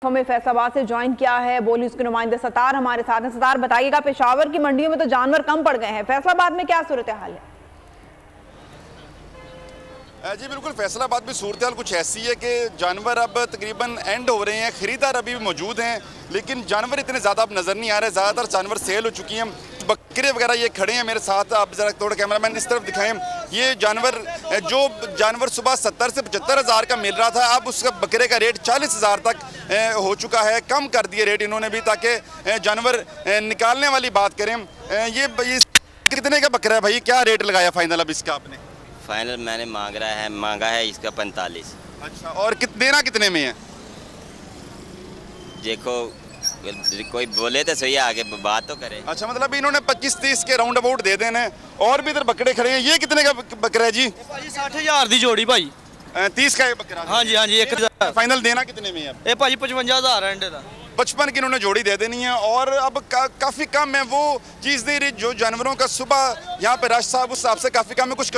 हमें फैसलाबाद से ज्वाइन किया है बोल न्यूज़ के नुमाइंदे सतार हमारे साथ हैं। सतार, बताइएगा, पेशावर की मंडियों में तो जानवर कम पड़ गए हैं, फैसलाबाद में क्या सूरत हाल है? जी बिल्कुल, फैसलाबाद में सूरत हाल कुछ ऐसी है कि जानवर अब तकरीबन एंड हो रहे हैं, खरीदार अभी भी मौजूद हैं लेकिन जानवर इतने ज़्यादा अब नज़र नहीं आ रहे। ज़्यादातर जानवर सेल हो चुकी हैं। बकरे वगैरह ये खड़े हैं मेरे साथ, आप ज़रा थोड़ा कैमरामैन इस तरफ दिखाएं। ये जानवर सुबह 70 से 75 हज़ार का मिल रहा था, अब उसका बकरे का रेट 40 हज़ार तक हो चुका है। कम कर दिए रेट इन्होंने भी ताकि जानवर निकालने वाली बात करें। ये कितने का बकरा है भाई, क्या रेट लगाया फाइनल अब इसका आपने? फाइनल मैंने मांगा है इसका 45। अच्छा, और देना कितने में है? देखो कोई बोले तो सही, आगे बात तो करे। अच्छा, मतलब इन्होंने 25-30 के राउंड अबाउट दे देने। और भी इधर बकरे खड़े हैं। ये कितने का बकरा है जी? 60,000 दी जोड़ी भाई। 30 का ये बकरा? हाँ जी हाँ जी। 1000 फाइनल देना कितने में है? ये भाजी 55,000 है एंड दा। 55 की इन्होंने जोड़ी दे देनी है। और अब काफ़ी कम है वो चीज़ नहीं रही जो जानवरों का सुबह यहाँ पे रश साहब उस हिसाब से काफ़ी कम है। कुछ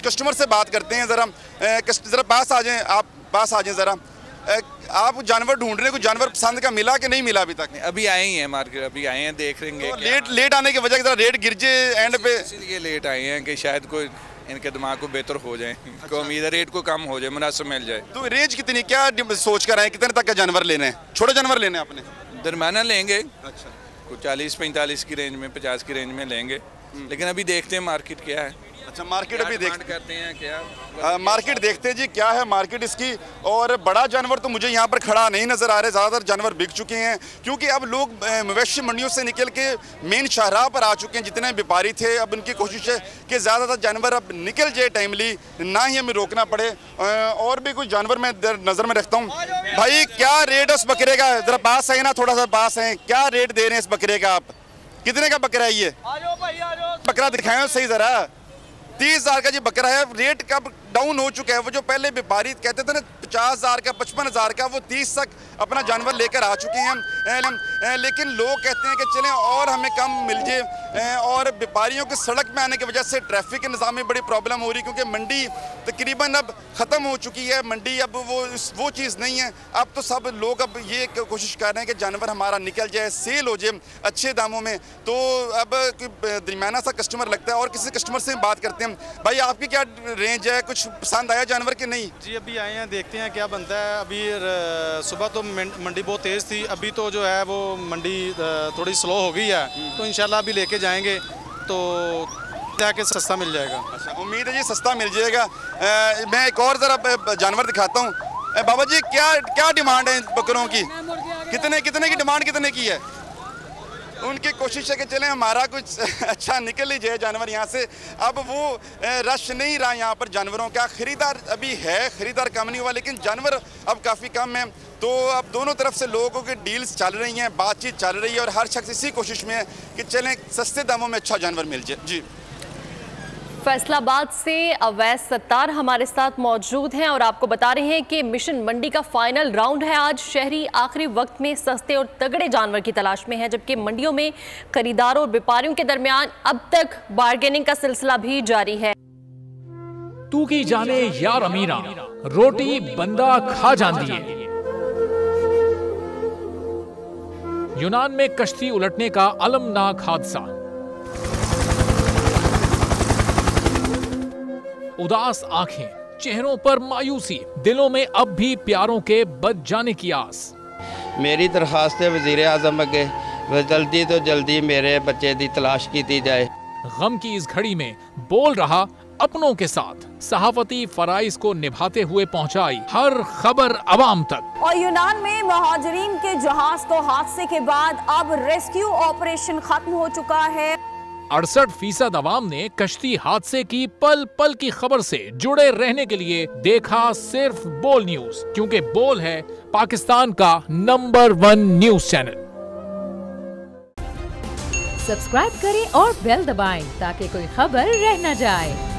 कस्टमर से बात करते हैं। ज़रा पास आ जाएं, आप पास आ जाएं ज़रा। आप जानवर ढूंढ रहे हैं, कुछ जानवर पसंद का मिला कि नहीं मिला अभी तक? अभी आए ही हैं मार्केट, अभी आए हैं, देख लेंगे। तो लेट आने की वजह से रेट गिर जाए एंड पे, इसलिए लेट आए हैं कि शायद कोई इनके दिमाग को बेहतर हो जाए। को उम्मीद है रेट को कम हो जाए, मुनासिब मिल जाए। तो रेंज कितनी, क्या सोच कर आए, कितने तक का जानवर लेने हैं? छोटे जानवर लेने हैं आपने? दरमियाना लेंगे। अच्छा, कुछ 40-45 की रेंज में, 50 की रेंज में लेंगे, लेकिन अभी देखते हैं मार्केट क्या है। अच्छा, मार्केट अभी करते हैं क्या मार्केट देखते हैं जी क्या है मार्केट इसकी। और बड़ा जानवर तो मुझे यहाँ पर खड़ा नहीं नज़र आ रहा है, ज़्यादातर जानवर बिक चुके हैं क्योंकि अब लोग मवेशी मंडियों से निकल के मेन शाहराह पर आ चुके हैं। जितने व्यापारी थे, अब उनकी कोशिश है कि ज़्यादातर जानवर अब निकल जाए टाइमली, ना ही हमें रोकना पड़े। और भी कुछ जानवर मैं नज़र में रखता हूँ। भाई क्या रेट है उस बकरे का? ज़रा पास है ना, थोड़ा सा पास है। क्या रेट दे रहे हैं इस बकरे का आप? कितने का बकरा है ये? बकरा दिखाएं सही ज़रा। 30,000 का जी बकरा है। रेट कब डाउन हो चुका है। वो जो पहले व्यापारी कहते थे ना 50,000 का, 55,000 का, वो 30 तक अपना जानवर लेकर आ चुके हैं। लेकिन लोग कहते हैं कि चलें और हमें कम मिल जाए। और व्यापारियों के सड़क में आने की वजह से ट्रैफिक के निज़ाम में बड़ी प्रॉब्लम हो रही, क्योंकि मंडी तकरीबन अब ख़त्म हो चुकी है। मंडी अब वो चीज़ नहीं है। अब तो सब लोग अब ये कोशिश कर रहे हैं कि जानवर हमारा निकल जाए, सेल हो जाए अच्छे दामों में। तो अब दरमियाना सा कस्टमर लगता है। और किसी कस्टमर से बात करते हैं। भाई आपकी क्या रेंज है, कुछ पसंद आया जानवर के नहीं? जी अभी आए हैं, देखते हैं क्या बनता है। अभी सुबह तो मंडी बहुत तेज़ थी, अभी तो जो है वो मंडी थोड़ी स्लो हो गई है। तो इंशाल्लाह अभी लेके जाएंगे तो जाके सस्ता मिल जाएगा। अच्छा, उम्मीद है जी सस्ता मिल जाएगा। मैं एक और ज़रा जानवर दिखाता हूँ। बाबा जी क्या डिमांड है बकरों की? कितने की डिमांड कितने की है? उनकी कोशिश है कि चलें हमारा कुछ अच्छा निकल ही जाए जानवर यहाँ से। अब वो रश नहीं रहा यहाँ पर जानवरों का। ख़रीदार अभी है, ख़रीदार कम नहीं हुआ, लेकिन जानवर अब काफ़ी कम है। तो अब दोनों तरफ से लोगों की डील्स चल रही हैं, बातचीत चल रही है और हर शख्स इसी कोशिश में है कि चलें सस्ते दामों में अच्छा जानवर मिल जाए। जी, फैसलाबाद से अवैस सत्तार हमारे साथ मौजूद हैं और आपको बता रहे हैं कि मिशन मंडी का फाइनल राउंड है। आज शहरी आखिरी वक्त में सस्ते और तगड़े जानवर की तलाश में है, जबकि मंडियों में खरीदारों और व्यापारियों के दरमियान अब तक बार्गेनिंग का सिलसिला भी जारी है। तू की जाने यार अमीरा, रोटी बंदा खा जाती है। यूनान में कश्ती उलटने का अलमनाक हादसा। उदास आंखें, चेहरों पर मायूसी, दिलों में अब भी प्यारों के बच जाने की आस। मेरी दरखास्त है वज़ीर आज़म अगे, जल्दी तो जल्दी मेरे बच्चे की तलाश की जाए। गम की इस घड़ी में बोल रहा अपनों के साथ, सहाफती फराइज को निभाते हुए पहुंचाई हर खबर अवाम तक। और यूनान में महाजरीन के जहाज को हादसे के बाद अब रेस्क्यू ऑपरेशन खत्म हो चुका है। 68% अवाम ने कश्ती हादसे की पल पल की खबर से जुड़े रहने के लिए देखा सिर्फ बोल न्यूज, क्योंकि बोल है पाकिस्तान का नंबर 1 न्यूज चैनल। सब्सक्राइब करें और बेल दबाएं ताकि कोई खबर रह न जाए।